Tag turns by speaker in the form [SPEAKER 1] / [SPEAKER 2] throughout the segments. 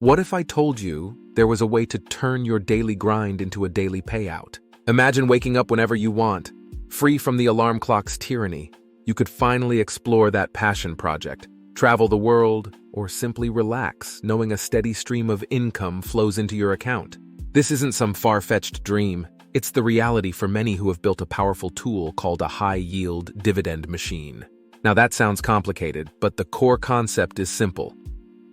[SPEAKER 1] What if I told you there was a way to turn your daily grind into a daily payout? Imagine waking up whenever you want, free from the alarm clock's tyranny. You could finally explore that passion project, travel the world, or simply relax, knowing a steady stream of income flows into your account. This isn't some far-fetched dream. It's the reality for many who have built a powerful tool called a high-yield dividend machine. Now that sounds complicated, but the core concept is simple.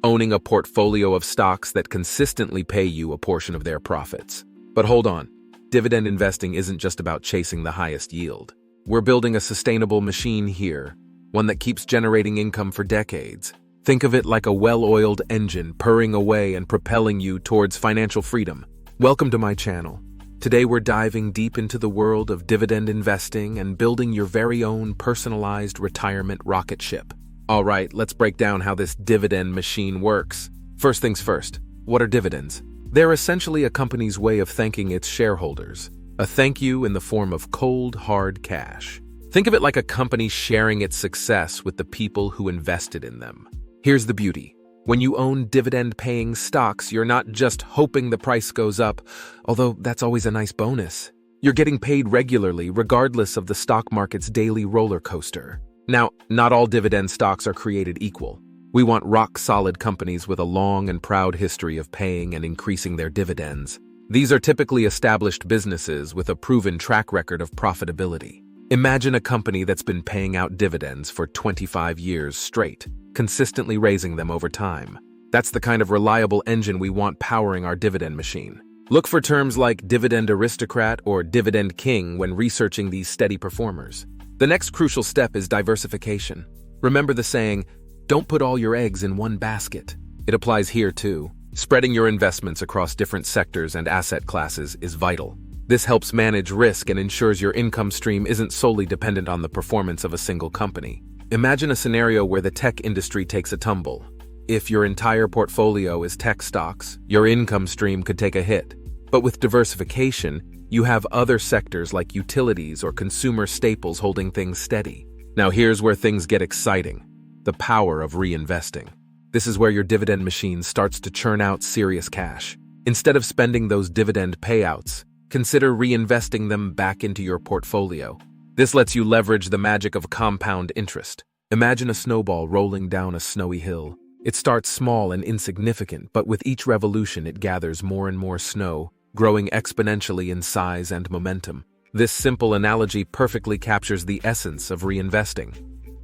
[SPEAKER 1] Owning a portfolio of stocks that consistently pay you a portion of their profits. But hold on, dividend investing isn't just about chasing the highest yield. We're building a sustainable machine here, one that keeps generating income for decades. Think of it like a well-oiled engine purring away and propelling you towards financial freedom. Welcome to my channel. Today we're diving deep into the world of dividend investing and building your very own personalized retirement rocket ship. All right, let's break down how this dividend machine works. First things first, what are dividends? They're essentially a company's way of thanking its shareholders. A thank you in the form of cold, hard cash. Think of it like a company sharing its success with the people who invested in them. Here's the beauty. When you own dividend-paying stocks, you're not just hoping the price goes up, although that's always a nice bonus. You're getting paid regularly, regardless of the stock market's daily roller coaster. Now, not all dividend stocks are created equal. We want rock-solid companies with a long and proud history of paying and increasing their dividends. These are typically established businesses with a proven track record of profitability. Imagine a company that's been paying out dividends for 25 years straight, consistently raising them over time. That's the kind of reliable engine we want powering our dividend machine. Look for terms like dividend aristocrat or dividend king when researching these steady performers. The next crucial step is diversification. Remember the saying, don't put all your eggs in one basket. It applies here too. Spreading your investments across different sectors and asset classes is vital. This helps manage risk and ensures your income stream isn't solely dependent on the performance of a single company. Imagine a scenario where the tech industry takes a tumble. If your entire portfolio is tech stocks, your income stream could take a hit. But with diversification, you have other sectors like utilities or consumer staples holding things steady. Now here's where things get exciting. The power of reinvesting. This is where your dividend machine starts to churn out serious cash. Instead of spending those dividend payouts, consider reinvesting them back into your portfolio. This lets you leverage the magic of compound interest. Imagine a snowball rolling down a snowy hill. It starts small and insignificant, but with each revolution it gathers more and more snow, growing exponentially in size and momentum. This simple analogy perfectly captures the essence of reinvesting.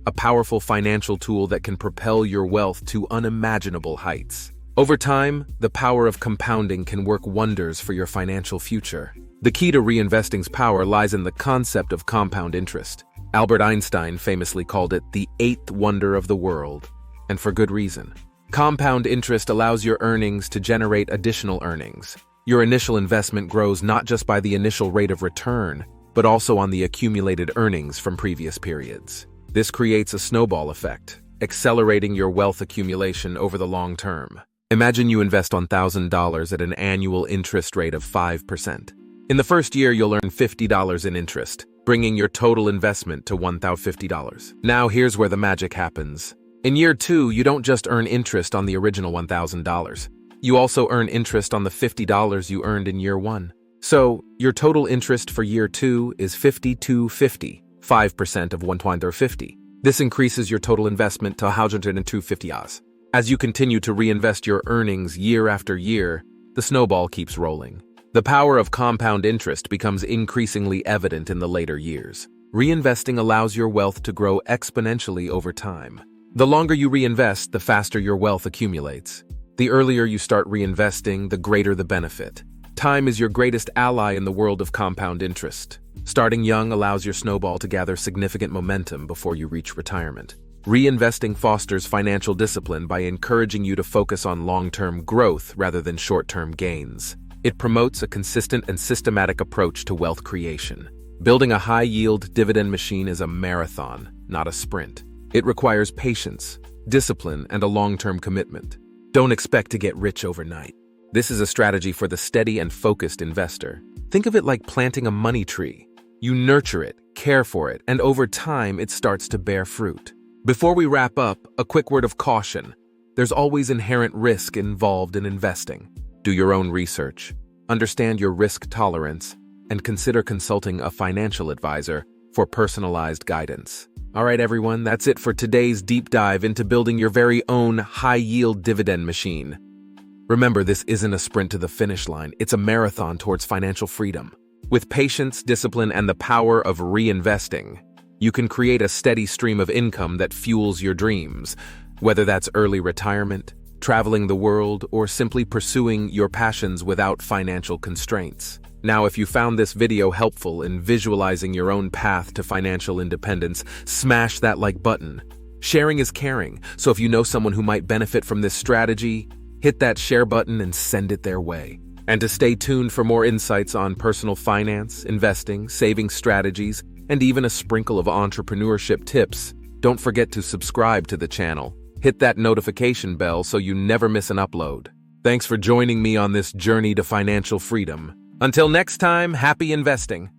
[SPEAKER 1] A powerful financial tool that can propel your wealth to unimaginable heights. Over time, the power of compounding can work wonders for your financial future. The key to reinvesting's power lies in the concept of compound interest. Albert Einstein famously called it the eighth wonder of the world, and for good reason. Compound interest allows your earnings to generate additional earnings. Your initial investment grows not just by the initial rate of return, but also on the accumulated earnings from previous periods. This creates a snowball effect, accelerating your wealth accumulation over the long term. Imagine you invest $1,000 at an annual interest rate of 5%. In the first year, you'll earn $50 in interest, bringing your total investment to $1,050. Now here's where the magic happens. In year 2, you don't just earn interest on the original $1,000. You also earn interest on the $50 you earned in year 1. So, your total interest for year 2 is $5,250, 5% of $1,250. This increases your total investment to $1,250. As you continue to reinvest your earnings year after year, the snowball keeps rolling. The power of compound interest becomes increasingly evident in the later years. Reinvesting allows your wealth to grow exponentially over time. The longer you reinvest, the faster your wealth accumulates. The earlier you start reinvesting, the greater the benefit. Time is your greatest ally in the world of compound interest. Starting young allows your snowball to gather significant momentum before you reach retirement. Reinvesting fosters financial discipline by encouraging you to focus on long-term growth rather than short-term gains. It promotes a consistent and systematic approach to wealth creation. Building a high-yield dividend machine is a marathon, not a sprint. It requires patience, discipline, and a long-term commitment. Don't expect to get rich overnight. This is a strategy for the steady and focused investor. Think of it like planting a money tree. You nurture it, care for it, and over time it starts to bear fruit. Before we wrap up, a quick word of caution. There's always inherent risk involved in investing. Do your own research, understand your risk tolerance, and consider consulting a financial advisor for personalized guidance. All right, everyone, that's it for today's deep dive into building your very own high-yield dividend machine. Remember, this isn't a sprint to the finish line, it's a marathon towards financial freedom. With patience, discipline, and the power of reinvesting, you can create a steady stream of income that fuels your dreams, whether that's early retirement, traveling the world, or simply pursuing your passions without financial constraints. Now, if you found this video helpful in visualizing your own path to financial independence, smash that like button. Sharing is caring, so if you know someone who might benefit from this strategy, hit that share button and send it their way. And to stay tuned for more insights on personal finance, investing, saving strategies, and even a sprinkle of entrepreneurship tips, don't forget to subscribe to the channel. Hit that notification bell so you never miss an upload. Thanks for joining me on this journey to financial freedom. Until next time, happy investing.